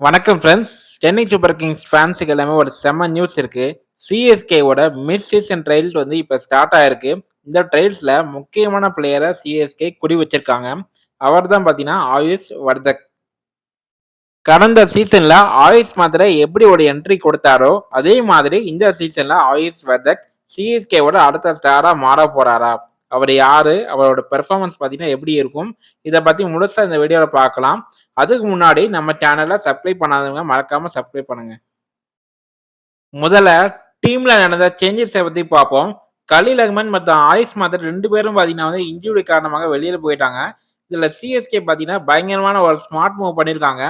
வணக்கம் friends. Chennai super Kings ஃபேன்ஸுக்கு எல்லாமே ஒரு செம்ம நியூஸ் இருக்கு. சிஎஸ்கேவோட மிட் சீசன் ட்ரையல்ஸ் வந்து இப்போ ஸ்டார்ட் ஆயிருக்கு. இந்த ட்ரையல்ஸ்ல முக்கியமான பிளேயரை சிஎஸ்கே குறி வச்சிருக்காங்க. அவர் தான் பார்த்தீங்கன்னா ஆயுஷ் வர்தக். கடந்த சீசன்ல ஆயுஷ் மாத்திரை எப்படி ஒரு என்ட்ரி கொடுத்தாரோ அதே மாதிரி இந்த சீசன்ல ஆயுஷ் வர்தக் சிஎஸ்கேவோட அடுத்த ஸ்டாரா மாற போறாரா? அவர் யாரு? அவரோட பெர்ஃபார்மன்ஸ் பார்த்தீங்கன்னா எப்படி இருக்கும்? இதை பத்தி முழுசா இந்த வீடியோவில் பார்க்கலாம். அதுக்கு முன்னாடி நம்ம சேனலை சப்ஸ்கிரைப் பண்ணாதவங்க மறக்காம சப்ஸ்கிரைப் பண்ணுங்க. முதல்ல டீம்ல நடந்த சேஞ்சஸை பத்தி பார்ப்போம். கலீல் அகமது மற்றும் ஆயுஷ் மாத்திர 2 பேரும் பார்த்தீங்கன்னா வந்து இன்ஜுரி காரணமாக வெளியில போயிட்டாங்க. இதுல சிஎஸ்கே பார்த்தீங்கன்னா பயங்கரமான ஒரு ஸ்மார்ட் மூவ் பண்ணியிருக்காங்க.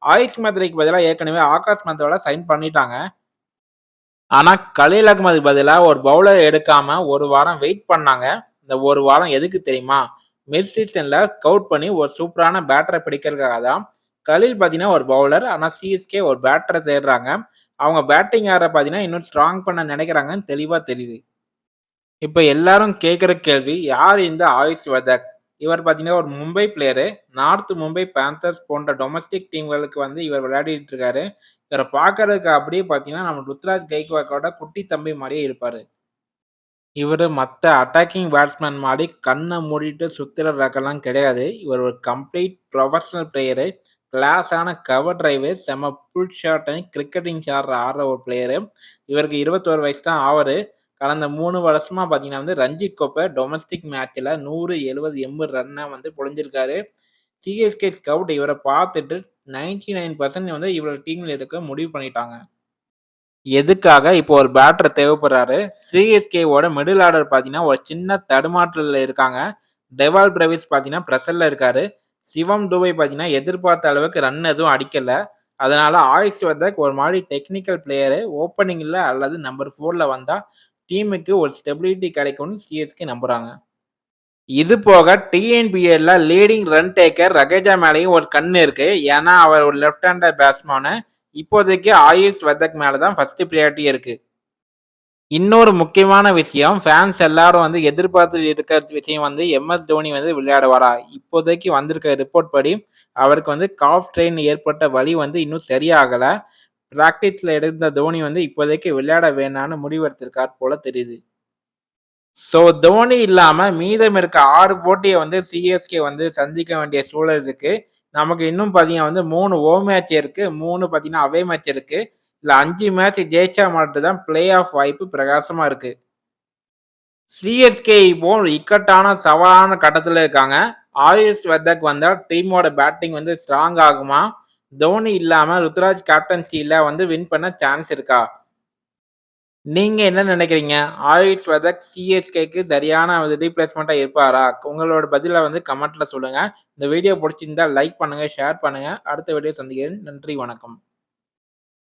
ஆயுஷ் மாத்திரைக்கு பதிலாக ஏற்கனவே ஆகாஷ் மாத்திரோட சைன் பண்ணிட்டாங்க. ஆனா கலீல் அகமதுக்கு பதிலா ஒரு பவுலர் எடுக்காம ஒரு வாரம் வெயிட் பண்ணாங்க. இந்த ஒரு வாரம் எதுக்கு தெரியுமா? மிட் சீசன்ல ஸ்கவுட் பண்ணி ஒரு சூப்பரான பேட்டரை பிடிக்கிறதுக்காக தான். கலீல் பார்த்தீங்கன்னா ஒரு பவுலர். ஆனா சிஎஸ்கே ஒரு பேட்டரை தேடுறாங்க. அவங்க பேட்டிங் யாரை பார்த்தீங்கன்னா இன்னும் ஸ்ட்ராங் பண்ண நினைக்கிறாங்கன்னு தெளிவா தெரியுது. இப்ப எல்லாரும் கேட்கிற கேள்வி, யார் இந்த ஆயுஷ் வர்தக்? இவர் பார்த்தீங்கன்னா ஒரு Mumbai player. North Mumbai panthers போன்ற டொமஸ்டிக் டீம்களுக்கு வந்து இவர் விளையாடிட்டு இருக்காரு. இவரை பார்க்கறதுக்கு அப்படியே பார்த்தீங்கன்னா நம்ம ருத்ராஜ் கெய்க்வாடோட குட்டி தம்பி மாதிரியே இருப்பாரு. இவரு மத்த அட்டாக்கிங் பேட்ஸ்மேன் மாரி கண்ண மூடிட்டு சுத்துற ரகம்லாம் கிடையாது. இவர் ஒரு கம்ப்ளீட் ப்ரொஃபஷனல் பிளேயரு. கிளாஸான கவர் டிரைவு, செம்ம புல் ஷாட், கிரிக்கெட்டிங் ஆடுற ஒரு பிளேயரு. இவருக்கு 21 வயசு தான் ஆவுது. கடந்த 3 வருஷமா பார்த்தீங்கன்னா வந்து ரஞ்சி கோப்பை டொமஸ்டிக் மேட்ச்ல 100, 70, 80 ரன்ன வந்து பொழிஞ்சிருக்காரு. சிஎஸ்கே ஸ்கவுட் இவரை பார்த்துட்டு 99% வந்து இவர டீம்ல எடுக்க முடிவு பண்ணிட்டாங்க. எதுக்காக இப்போ ஒரு பேட்டர் தேவைப்படுறாரு? சிஎஸ்கேவோட மிடில் ஆர்டர் பார்த்தீங்கன்னா ஒரு சின்ன தடுமாற்றத்துல இருக்காங்க. டெவால் பிரவிஸ் பார்த்தீங்கன்னா பிரஷர்ல இருக்காரு. சிவம் துபே பார்த்தீங்கன்னா எதிர்பார்த்த அளவுக்கு ரன் எதுவும் அடிக்கல. அதனால ஆயுஷ் வர்தக் ஒரு மாதிரி டெக்னிக்கல் பிளேயரு. ஓப்பனிங்ல அல்லது நம்பர் 4ல வந்தா டீமுக்கு ஒரு ஸ்டெபிலிட்டி கிடைக்கும்னு சிஎஸ்கே நம்புறாங்க. இது போக டிஎன்பிஎல்ல லீடிங் ரன் டேக்கர் ரகேஜா மேலேயும் ஒரு கண் இருக்கு. ஏன்னா அவர் ஒரு லெஃப்ட் ஹேண்டர் பேட்ஸ்மேனு. இப்போதைக்கு ஆயுஷ் வர்தக் மேல தான் ஃபர்ஸ்ட் பிரியாரிட்டி இருக்கு. இன்னொரு முக்கியமான விஷயம், ஃபேன்ஸ் எல்லாரும் வந்து எதிர்பார்த்து இருக்க விஷயம் வந்து எம்எஸ் தோனி வந்து விளையாடுவாரா? இப்போதைக்கு வந்திருக்க ரிப்போர்ட் படி அவருக்கு வந்து காஃப் ஸ்ட்ரெயின் ஏற்பட்ட வலி வந்து இன்னும் சரியாகல. பிராக்டிஸ்ல இருந்த தோனி வந்து இப்போதைக்கு விளையாட வேணாம்னு முடிவெடுத்திருக்கார் போல தெரியுது. ஸோ தோனி இல்லாம மீதம் இருக்க 6 போட்டிய வந்து சிஎஸ்கே வந்து சந்திக்க வேண்டிய சூழல் இருக்கு. நமக்கு இன்னும் பார்த்தீங்கன்னா வந்து 3 ஹோம் மேட்ச் இருக்கு. 3 பார்த்தீங்கன்னா அவே மேட்ச் இருக்கு. இதுல 5 மேட்ச் ஜெயிச்சா மட்டும் தான் பிளே ஆஃப் வாய்ப்பு பிரகாசமா இருக்கு. சிஎஸ்கே இப்போ ஒரு இக்கட்டான சவாலான கட்டத்துல இருக்காங்க. ஆயுஷ் வர்தக் வந்தா டீமோட பேட்டிங் வந்து ஸ்ட்ராங் ஆகுமா? தோனி இல்லாம ருத்துராஜ் கேப்டன்சில வந்து வின் பண்ண சான்ஸ் இருக்கா? நீங்க என்ன நினைக்கிறீங்க? ஆயுஷ் வர்தக் சிஎஸ்கேக்கு சரியான ரீப்ளேஸ்மெண்ட்டா இருப்பாரா? உங்களோட பதில வந்து கமெண்ட்ல சொல்லுங்க. இந்த வீடியோ புடிச்சிருந்தா லைக் பண்ணுங்க, ஷேர் பண்ணுங்க. அடுத்த வீடியோ சந்திக்கிறேன். நன்றி, வணக்கம்.